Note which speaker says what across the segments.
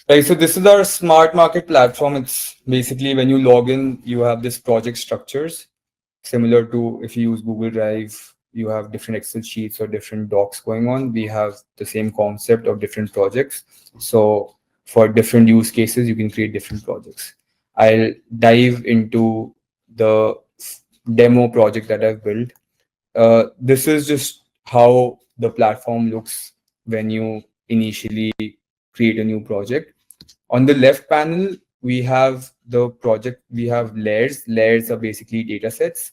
Speaker 1: Right, so this is our SmartMarket platform. It's basically when you log in, you have this project structures similar to if you use Google Drive, you have different Excel sheets or different docs going on. We have the same concept of different projects. So for different use cases, you can create different projects. I'll dive into the demo project that I've built. This is just how the platform looks when you initially create a new project. On the left panel, we have the project, we have layers. Layers are basically data sets.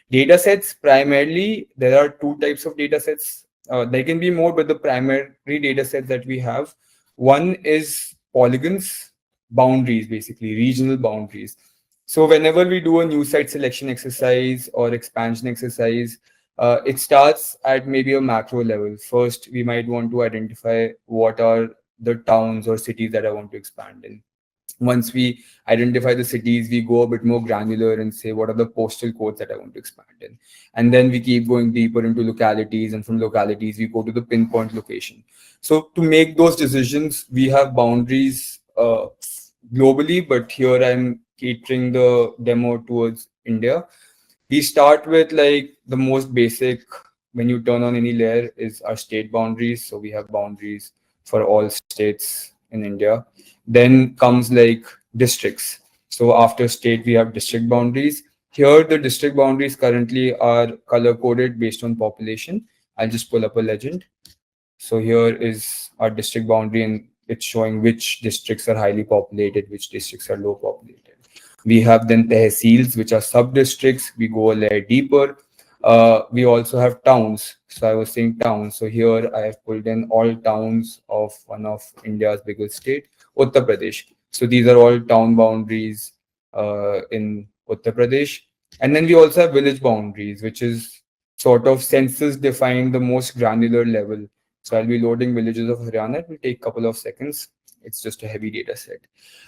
Speaker 1: Data sets, primarily, there are two types of data sets. There can be more, but the primary data set that we have, one is polygons, boundaries, basically, regional boundaries. So whenever we do a new site selection exercise or expansion exercise, it starts at maybe a macro level. First, we might want to identify what are the towns or cities that I want to expand in. Once we identify the cities, we go a bit more granular and say what are the postal codes that I want to expand in. And then we keep going deeper into localities, and from localities, we go to the pinpoint location. So to make those decisions, we have boundaries globally, but here I'm catering the demo towards India. We start with like the most basic when you turn on any layer is our state boundaries. So we have boundaries for all states in India. Then comes like districts. So after state, we have district boundaries. Here, the district boundaries currently are color coded based on population. I'll just pull up a legend. So here is our district boundary, and it's showing which districts are highly populated, which districts are low populated. We have then tehsils, which are sub-districts. We go a layer deeper. We also have towns. So I was saying towns. So here I have pulled in all towns of one of India's biggest state, Uttar Pradesh. So these are all town boundaries in Uttar Pradesh. And then we also have village boundaries, which is sort of census defined the most granular level. So I'll be loading villages of Haryana. It will take a couple of seconds. It's just a heavy data set.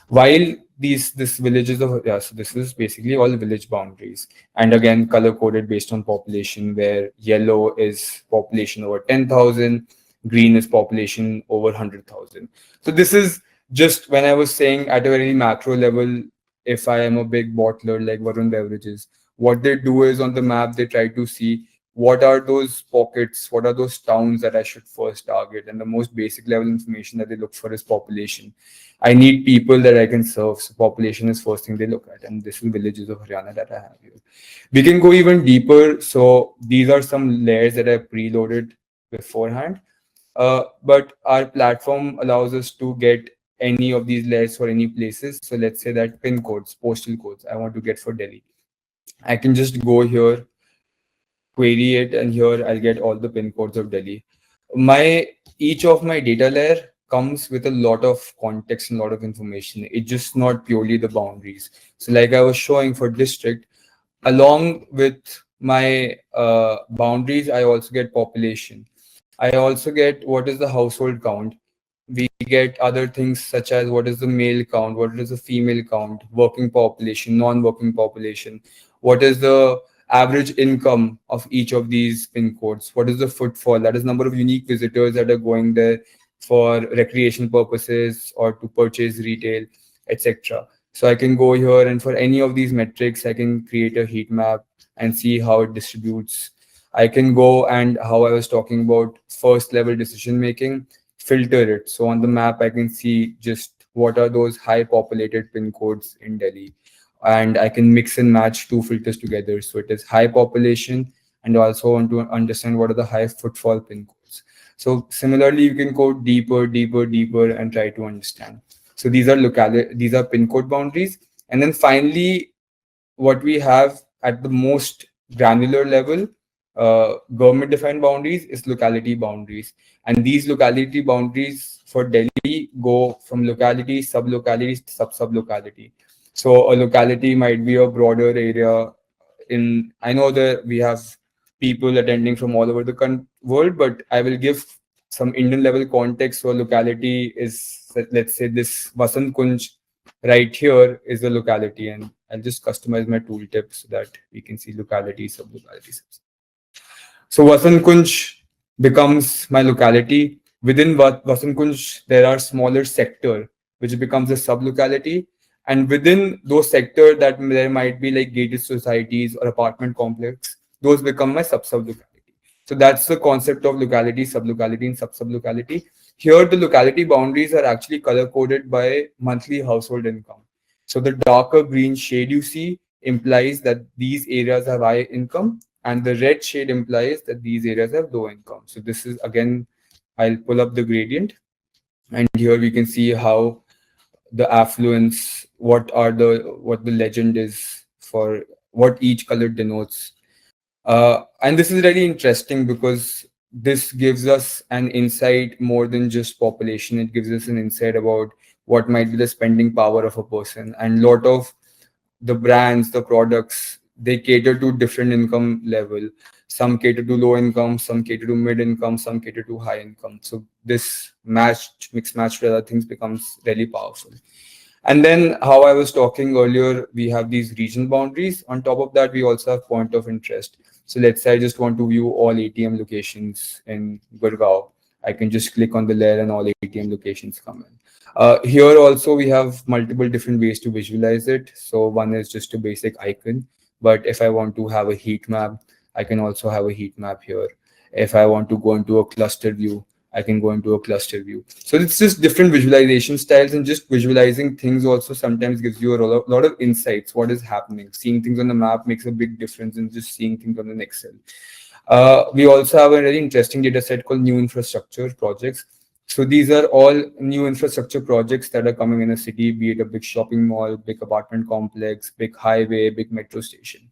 Speaker 1: While this villages of, yeah, so this is basically all village boundaries. And again, color coded based on population, where yellow is population over 10,000, green is population over 100,000. So this is just when I was saying at a very macro level, if I am a big bottler like Varun Beverages, what they do is on the map, they try to see what are those pockets, what are those towns that I should first target. And the most basic level information that they look for is population. I need people that I can serve. So population is first thing they look at. And this is villages of Haryana that I have here. We can go even deeper. So these are some layers that I preloaded beforehand. But our platform allows us to get any of these layers for any places. So let's say that pin codes, postal codes, I want to get for Delhi. I can just go here, query it, and here I'll get all the pin codes of Delhi. Each of my data layer comes with a lot of context and a lot of information. It's just not purely the boundaries. So like I was showing for district, along with my boundaries, I also get population. I also get what is the household count. We get other things such as what is the male count, what is the female count, working population, non-working population, what is the average income of each of these pin codes, what is the footfall, that is number of unique visitors that are going there for recreation purposes or to purchase retail, etc. So I can go here, and for any of these metrics, I can create a heat map and see how it distributes. I can go, and how I was talking about first level decision making, filter it. So on the map, I can see just what are those high populated pin codes in Delhi. And I can mix and match two filters together. So it is high population, and also want to understand what are the high footfall pin codes. So similarly, you can go deeper, deeper, deeper, and try to understand. So these are pin code boundaries. And then finally, what we have at the most granular level, government defined boundaries, is locality boundaries. And these locality boundaries for Delhi go from locality, sub-locality, sub-sub-locality. So a locality might be a broader area. I know that we have people attending from all over the world, but I will give some Indian level context. So a locality is, let's say this Vasant Kunj right here is a locality, and I'll just customize my tooltip so that we can see locality, sub-locality. So Vasant Kunj becomes my locality. Within Vasant Kunj, there are smaller sector which becomes a sub-locality. And within those sectors that there might be like gated societies or apartment complex, those become my sub-locality. So that's the concept of locality, sub-locality, and sub-locality. Here, the locality boundaries are actually color-coded by monthly household income. So the darker green shade you see implies that these areas have high income, and the red shade implies that these areas have low income. So this is again, I'll pull up the gradient, and here we can see how the affluence, what the legend is for what each color denotes. And this is really interesting because this gives us an insight more than just population. It gives us an insight about what might be the spending power of a person. And a lot of the brands, the products, they cater to different income level. Some cater to low income, some cater to mid income, some cater to high income. So this mixed match with other things becomes really powerful. And then how I was talking earlier, we have these region boundaries. On top of that, we also have point of interest. So let's say I just want to view all ATM locations in Gurgaon. I can just click on the layer and all ATM locations come in. Here also we have multiple different ways to visualize it. So one is just a basic icon, but if I want to have a heat map, I can also have a heat map here. If I want to go into a cluster view, I can go into a cluster view. So it's just different visualization styles, and just visualizing things also sometimes gives you a lot of insights. What is happening? Seeing things on the map makes a big difference in just seeing things on an Excel. We also have a very interesting data set called new infrastructure projects. So these are all new infrastructure projects that are coming in a city, be it a big shopping mall, big apartment complex, big highway, big metro station.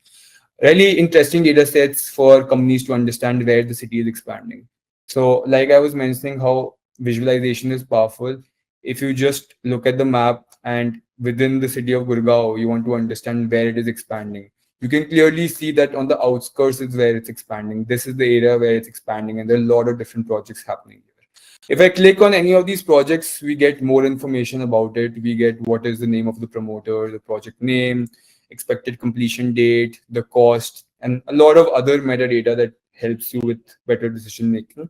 Speaker 1: Really interesting data sets for companies to understand where the city is expanding. So like I was mentioning how visualization is powerful. If you just look at the map and within the city of Gurgaon, you want to understand where it is expanding. You can clearly see that on the outskirts is where it's expanding. This is the area where it's expanding, and there are a lot of different projects happening here. If I click on any of these projects, we get more information about it. We get what is the name of the promoter, the project name, expected completion date, the cost, and a lot of other metadata that helps you with better decision making.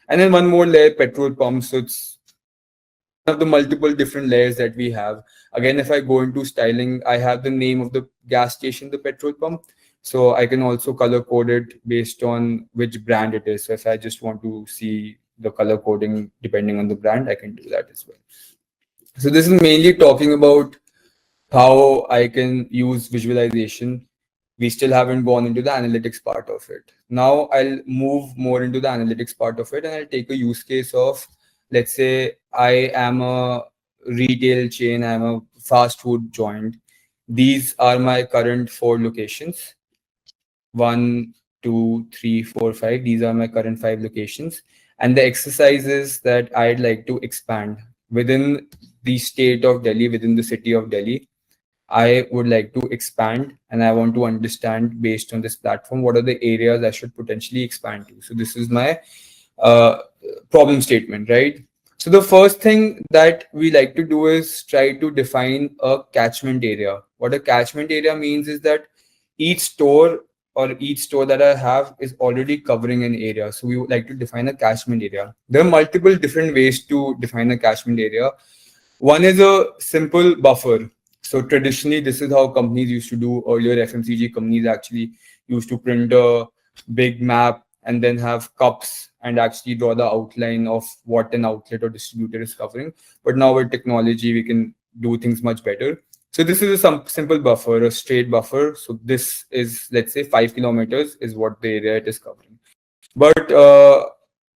Speaker 1: And then one more layer, petrol pumps. So it's one of the multiple different layers that we have. Again, if I go into styling, I have the name of the gas station, the petrol pump. So I can also color code it based on which brand it is. So if I just want to see the color coding depending on the brand, I can do that as well. So this is mainly talking about how I can use visualization. We still haven't gone into the analytics part of it. Now I'll move more into the analytics part of it, and I'll take a use case of, let's say I am a retail chain, I'm a fast food joint. These are my current 4 locations. 1, 2, 3, 4, 5. These are my current 5 locations. And the exercise is that I'd like to expand within the state of Delhi, within the city of Delhi. I would like to expand, and I want to understand based on this platform what are the areas I should potentially expand to. So this is my problem statement, right? So the first thing that we like to do is try to define a catchment area. What a catchment area means is that each store that I have is already covering an area. So we would like to define a catchment area. There are multiple different ways to define a catchment area. One is a simple buffer. So traditionally, this is how companies used to do earlier. FMCG companies actually used to print a big map and then have cups and actually draw the outline of what an outlet or distributor is covering. But now with technology, we can do things much better. So this is a simple buffer, a straight buffer. So this is, let's say, 5 kilometers is what the area it is covering. But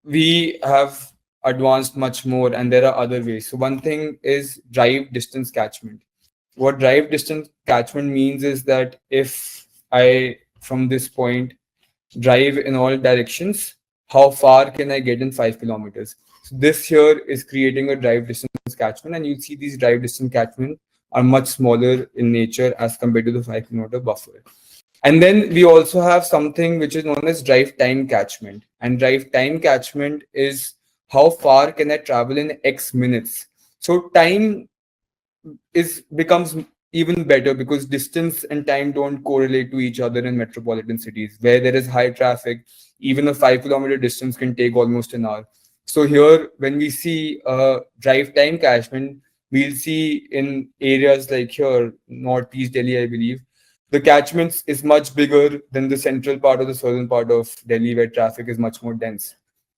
Speaker 1: we have advanced much more, and there are other ways. So one thing is drive distance catchment. What drive distance catchment means is that if I, from this point, drive in all directions, how far can I get in 5 kilometers? So this here is creating a drive distance catchment, and you see these drive distance catchment are much smaller in nature as compared to the 5 kilometer buffer. And then we also have something which is known as drive time catchment. And drive time catchment is how far can I travel in X minutes. So time becomes even better because distance and time don't correlate to each other in metropolitan cities. Where there is high traffic, even a 5 kilometer distance can take almost an hour. So here, when we see drive time catchment, we'll see in areas like here, Northeast Delhi, I believe, the catchments is much bigger than the central part or the southern part of Delhi where traffic is much more dense.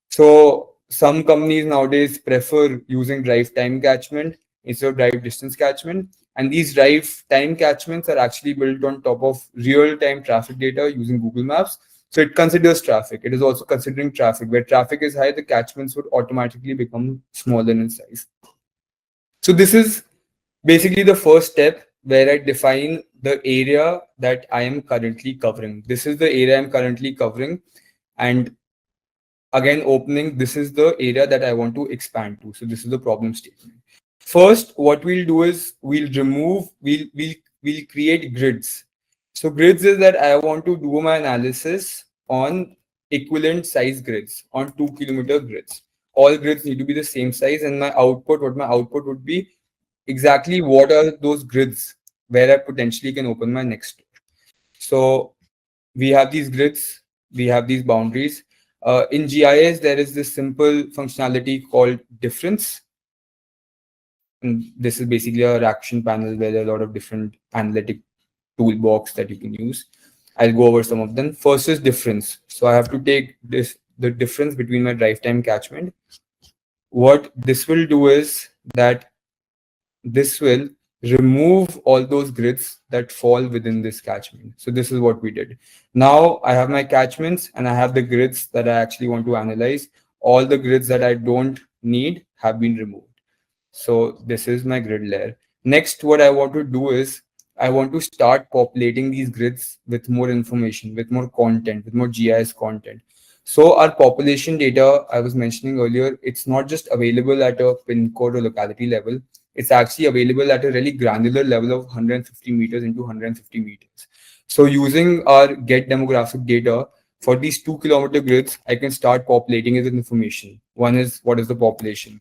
Speaker 1: So some companies nowadays prefer using drive time catchment instead of drive distance catchment. And these drive time catchments are actually built on top of real time traffic data using Google Maps. So it considers traffic. It is also considering traffic. Where traffic is high, the catchments would automatically become smaller in size. So this is basically the first step where I define the area that I am currently covering. This is the area I'm currently covering. And again, opening, this is the area that I want to expand to. So this is the problem statement. First, what we'll do is we'll create grids. So grids is that I want to do my analysis on equivalent size grids, on 2 kilometer grids. All grids need to be the same size, and what my output would be exactly what are those grids where I potentially can open my next store. So we have these grids, we have these boundaries. In GIS, there is this simple functionality called difference. And this is basically a action panel where there are a lot of different analytic toolbox that you can use. I'll go over some of them. First is difference. So I have to take the difference between my drive time catchment. What this will do is that this will remove all those grids that fall within this catchment. So this is what we did. Now I have my catchments and I have the grids that I actually want to analyze. All the grids that I don't need have been removed. So this is my grid layer. Next, what I want to do is I want to start populating these grids with more information, with more content, with more GIS content. So our population data I was mentioning earlier, it's not just available at a pin code or locality level. It's actually available at a really granular level of 150 meters into 150 meters. So using our get demographic data for these 2 kilometer grids, I can start populating it with information. One is what is the population.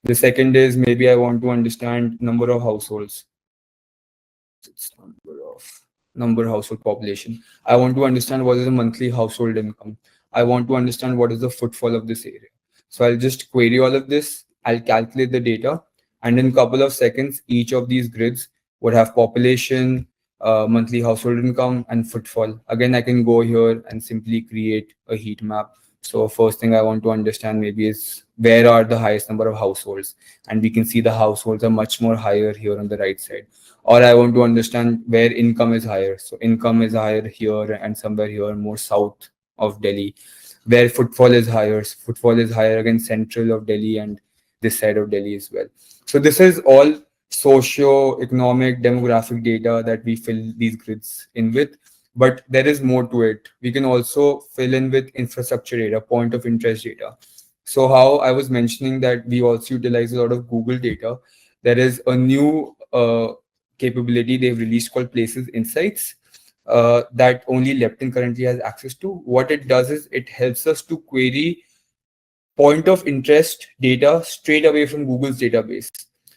Speaker 1: The second is maybe I want to understand number of households. It's number household population. I want to understand what is the monthly household income. I want to understand what is the footfall of this area. So I'll just query all of this. I'll calculate the data, and in a couple of seconds, each of these grids would have population, monthly household income, and footfall. Again, I can go here and simply create a heat map. So first thing I want to understand maybe is where are the highest number of households, and we can see the households are much more higher here on the right side. Or I want to understand where income is higher. So income is higher here and somewhere here more south of Delhi. Where footfall is higher. Footfall is higher again central of Delhi and this side of Delhi as well. So this is all socio-economic demographic data that we fill these grids in with. But there is more to it. We can also fill in with infrastructure data, point of interest data. So how I was mentioning that we also utilize a lot of Google data. There is a new capability they've released called Places Insights that only Lepton currently has access to. What it does is it helps us to query point of interest data straight away from Google's database.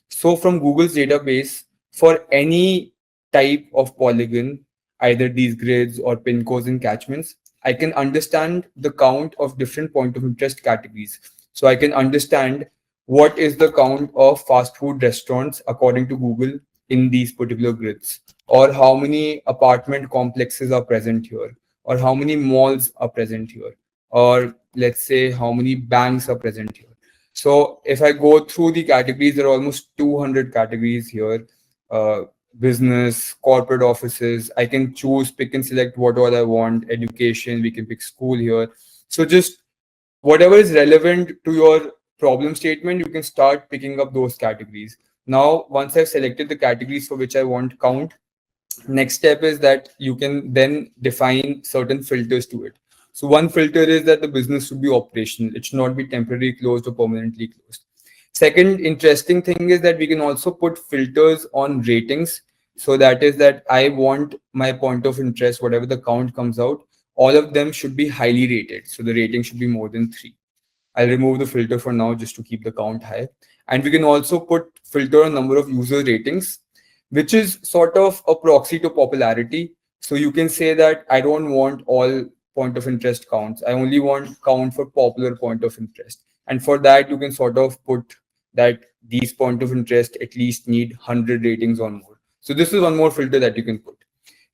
Speaker 1: So from Google's database, for any type of polygon, either these grids or pin codes and catchments, I can understand the count of different point of interest categories. So I can understand what is the count of fast food restaurants according to Google in these particular grids, or how many apartment complexes are present here, or how many malls are present here, or let's say how many banks are present here. So if I go through the categories, there are almost 200 categories here. Business, corporate offices, I can choose, pick and select what all I want. Education, we can pick school here. So just whatever is relevant to your problem statement, you can start picking up those categories. Now, once I've selected the categories for which I want count, next step is that you can then define certain filters to it. So one filter is that the business should be operational. It should not be temporarily closed or permanently closed. Second interesting thing is that we can also put filters on ratings. So that is that I want my point of interest, whatever the count comes out, all of them should be highly rated. So the rating should be more than 3. I'll remove the filter for now just to keep the count high. And we can also put filter on number of user ratings, which is sort of a proxy to popularity. So you can say that I don't want all point of interest counts. I only want count for popular point of interest. And for that, you can sort of put that these point of interest at least need 100 ratings or more. So this is one more filter that you can put.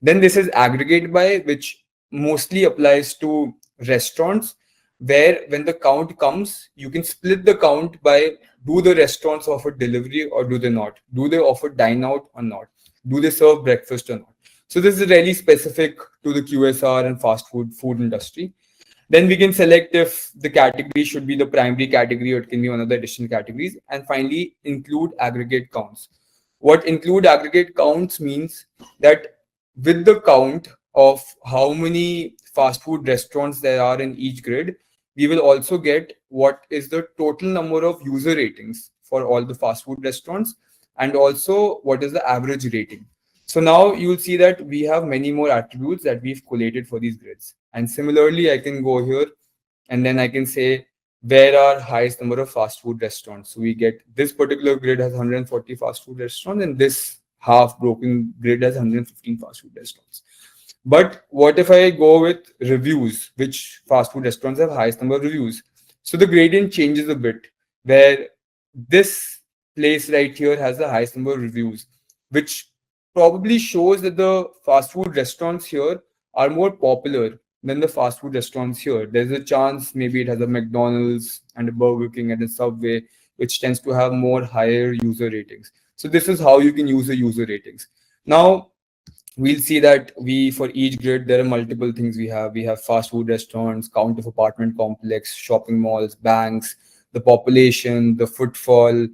Speaker 1: Then this is aggregate by, which mostly applies to restaurants, where when the count comes, you can split the count by, do the restaurants offer delivery or do they not? Do they offer dine out or not? Do they serve breakfast or not? So this is really specific to the QSR and fast food industry. Then we can select if the category should be the primary category or it can be one of the additional categories. And finally, include aggregate counts. What include aggregate counts means that with the count of how many fast food restaurants there are in each grid, we will also get what is the total number of user ratings for all the fast food restaurants, and also what is the average rating. So now you'll see that we have many more attributes that we've collated for these grids. And similarly, I can go here and then I can say where are highest number of fast food restaurants. So we get this particular grid has 140 fast food restaurants and this half broken grid has 115 fast food restaurants. But what if I go with reviews? Which fast food restaurants have highest number of reviews? So the gradient changes a bit, where this place right here has the highest number of reviews, which probably shows that the fast food restaurants here are more popular than the fast food restaurants here. There's a chance maybe it has a McDonald's and a Burger King and a Subway, which tends to have more higher user ratings. So this is how you can use the user ratings. Now, we'll see that for each grid, there are multiple things we have. We have fast food restaurants, count of apartment complex, shopping malls, banks, the population, the footfall,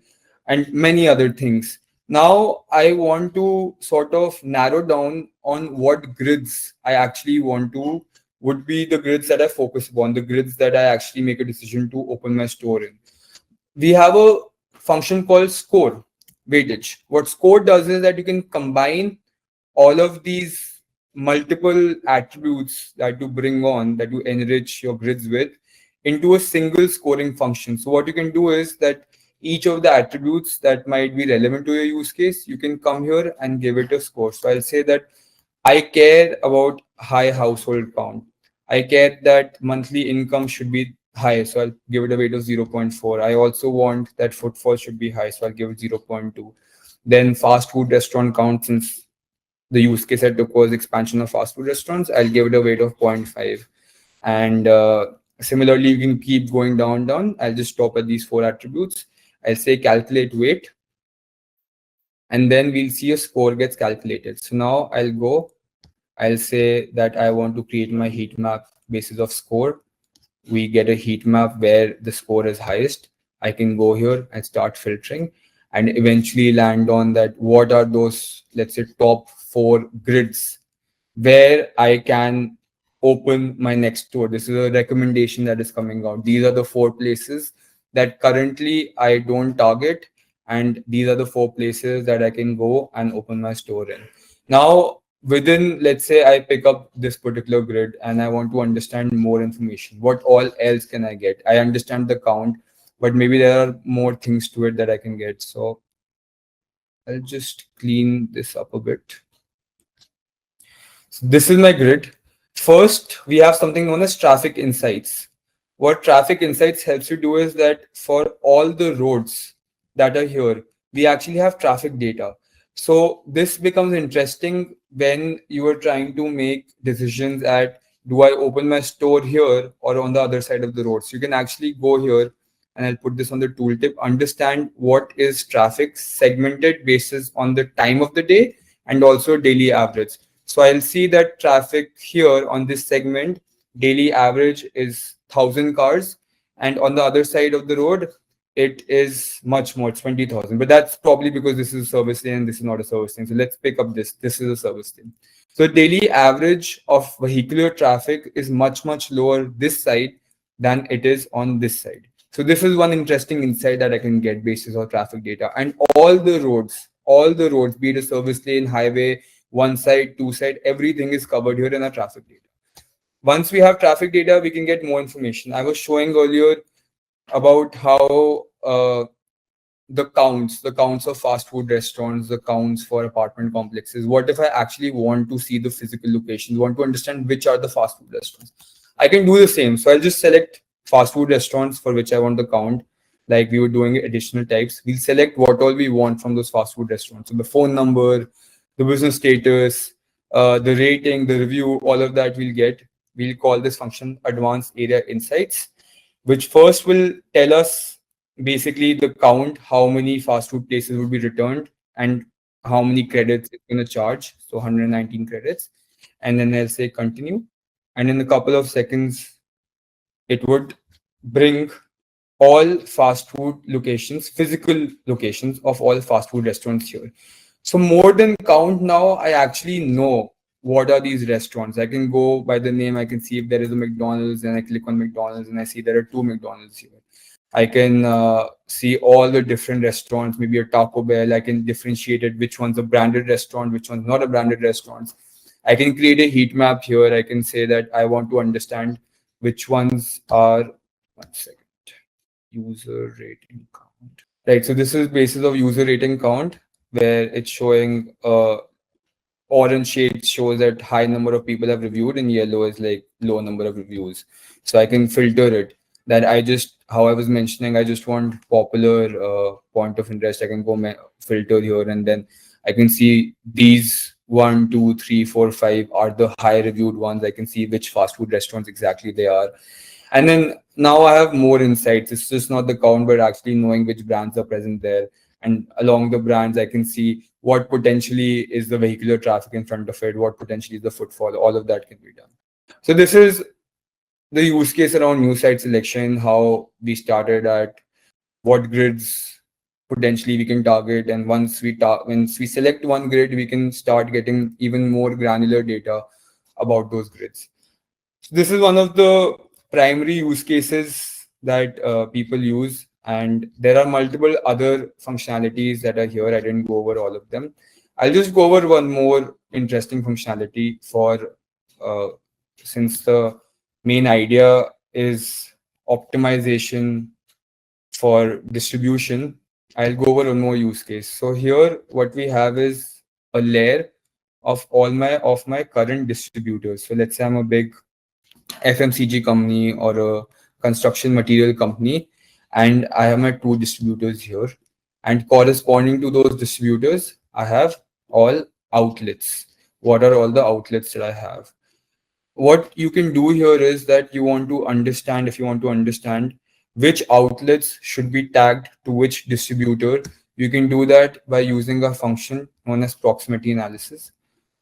Speaker 1: and many other things. Now, I want to sort of narrow down on what grids I actually would be the grids that I focus upon, the grids that I actually make a decision to open my store in. We have a function called score weightage. What score does is that you can combine all of these multiple attributes that you bring on, that you enrich your grids with, into a single scoring function. So what you can do is that each of the attributes that might be relevant to your use case, you can come here and give it a score. So I'll say that I care about high household count. I care that monthly income should be high, so I'll give it a weight of 0.4. I also want that footfall should be high, so I'll give it 0.2. Then fast food restaurant count, since the use case I took was expansion of fast food restaurants, I'll give it a weight of 0.5. And similarly, you can keep going down. I'll just stop at these 4 attributes. I'll say calculate weight. And then we'll see a score gets calculated. So now I'll say that I want to create my heat map basis of score. We get a heat map where the score is highest. I can go here and start filtering and eventually land on that what are those, let's say, top 4 grids where I can open my next store. This is a recommendation that is coming out. These are the 4 places that currently I don't target, and these are the 4 places that I can go and open my store in. Now, within, let's say I pick up this particular grid and I want to understand more information. What all else can I get? I understand the count, but maybe there are more things to it that I can get. So I'll just clean this up a bit. So this is my grid. First, we have something known as traffic insights. What traffic insights helps you do is that for all the roads that are here, we actually have traffic data. So this becomes interesting when you are trying to make decisions at, do I open my store here or on the other side of the road? So you can actually go here, and I'll put this on the tooltip, understand what is traffic segmented basis on the time of the day and also daily average. So I'll see that traffic here on this segment, daily average is 1,000 cars. And on the other side of the road, it is much more, 20,000. But that's probably because this is a service lane and this is not a service lane. So let's pick up this. This is a service lane. So daily average of vehicular traffic is much lower this side than it is on this side. So this is one interesting insight that I can get basis on traffic data. And all the roads, be it a service lane, highway, one side, two side, everything is covered here in our traffic data. Once we have traffic data, we can get more information. I was showing earlier about how the counts of fast food restaurants, the counts for apartment complexes. What if I actually want to see the physical locations, want to understand which are the fast food restaurants? I can do the same. So I'll just select fast food restaurants for which I want the count. like we were doing additional types, we'll select what all we want from those fast food restaurants. So the phone number, the business status, the rating, the review, all of that we'll get. We'll call this function advanced area insights, which first will tell us basically the count, how many fast food places will be returned and how many credits it's going to charge. So 119 credits. And then I'll say continue. And in a couple of seconds, it would bring all fast food locations, physical locations of all fast food restaurants here. So more than count now, I actually know what are these restaurants. I can go by the name, I can see if there is a McDonald's, and I click on McDonald's and I see there are 2 McDonald's here. I can see all the different restaurants, maybe a Taco Bell. I can differentiate it, which one's a branded restaurant, which one's not a branded restaurant. I can create a heat map here. I can say that I want to understand which ones are, one second, user rating count. Right, so this is basis of user rating count, where it's showing orange shade shows that high number of people have reviewed, and yellow is like low number of reviews. So I can filter it. That I just, how I was mentioning, I just want popular point of interest. I can go filter here, and then I can see these 1, 2, 3, 4, 5 are the high reviewed ones. I can see which fast food restaurants exactly they are. And then now I have more insights. It's just not the count, but actually knowing which brands are present there. And along the brands, I can see what potentially is the vehicular traffic in front of it, what potentially is the footfall. All of that can be done. So this is the use case around new site selection, how we started at what grids potentially we can target. And once we select one grid, we can start getting even more granular data about those grids. So this is one of the primary use cases that people use. And there are multiple other functionalities that are here. I didn't go over all of them. I'll just go over one more interesting functionality for, since the main idea is optimization for distribution, I'll go over one more use case. So here, what we have is a layer of all my current distributors. So let's say I'm a big FMCG company or a construction material company, and I have my 2 distributors here. And corresponding to those distributors, I have all outlets. What are all the outlets that I have? What you can do here is that you want to understand, if you want to understand which outlets should be tagged to which distributor, you can do that by using a function known as proximity analysis.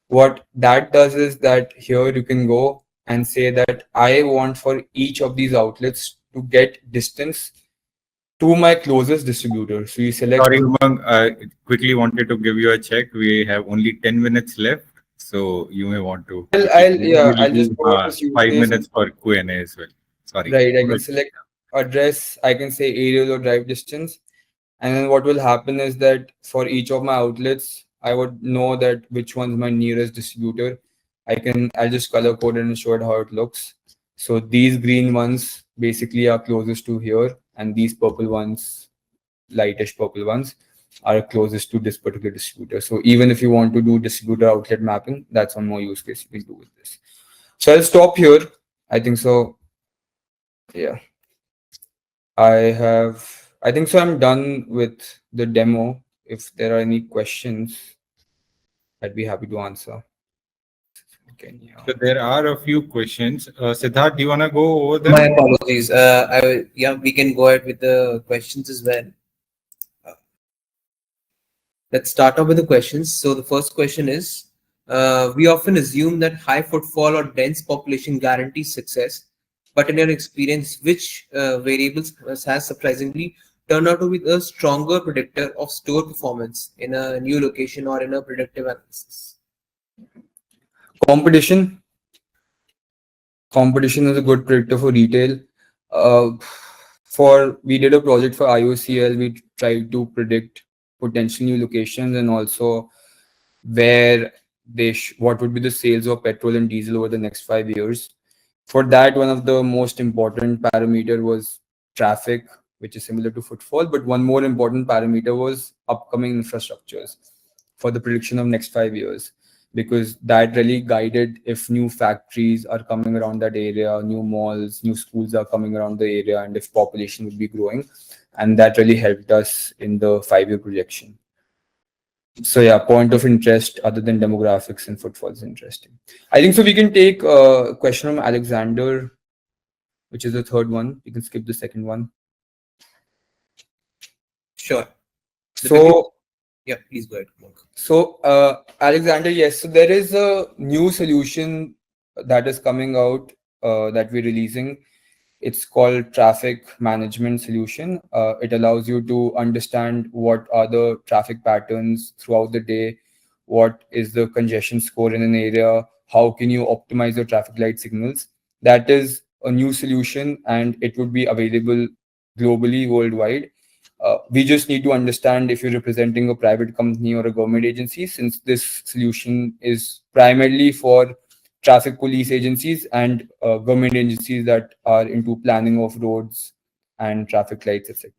Speaker 1: What that does is that here you can go and say that I want for each of these outlets to get distance to my closest distributor. So you select.
Speaker 2: Sorry, Umang, I quickly wanted to give you a check. We have only 10 minutes left, so you may want to.
Speaker 1: I'll just go over this use
Speaker 2: 5
Speaker 1: case.
Speaker 2: minutes for Q&A as well. Sorry.
Speaker 1: Right, I can select address. I can say aerial or drive distance. And then what will happen is that for each of my outlets, I would know that which one's my nearest distributor. I'll just color code it and show it how it looks. So these green ones basically are closest to here, and these purple ones, lightish purple ones, are closest to this particular distributor. So even if you want to do distributor outlet mapping, that's one more use case you can do with this. So I'll stop here. I think so. Yeah. I think so. I'm done with the demo. If there are any questions, I'd be happy to answer.
Speaker 2: So there are a few questions. Siddharth, do you want to go over them?
Speaker 3: My apologies. We can go ahead with the questions as well. Let's start off with the questions. So the first question is, we often assume that high footfall or dense population guarantees success, but in your experience, which variables has surprisingly turned out to be a stronger predictor of store performance in a new location or in a predictive analysis?
Speaker 1: Competition is a good predictor for retail. We did a project for IOCL. We tried to predict potential new locations and also where what would be the sales of petrol and diesel over the next 5 years. For that, one of the most important parameter was traffic, which is similar to footfall. But one more important parameter was upcoming infrastructures for the prediction of next 5 years, because that really guided if new factories are coming around that area, new malls, new schools are coming around the area, and if population would be growing. and that really helped us in the 5-year projection. So yeah, point of interest other than demographics and footfall is interesting. I think so. We can take a question from Alexander, which is the third one. You can skip the second one.
Speaker 3: Sure.
Speaker 1: So
Speaker 3: Yeah, please go ahead, Mark.
Speaker 1: So, Alexander, yes. So there is a new solution that is coming out that we're releasing. It's called traffic management solution. It allows you to understand what are the traffic patterns throughout the day, what is the congestion score in an area, how can you optimize your traffic light signals. That is a new solution, and it would be available globally, worldwide. We just need to understand if you're representing a private company or a government agency, since this solution is primarily for traffic police agencies and government agencies that are into planning of roads and traffic lights, etc.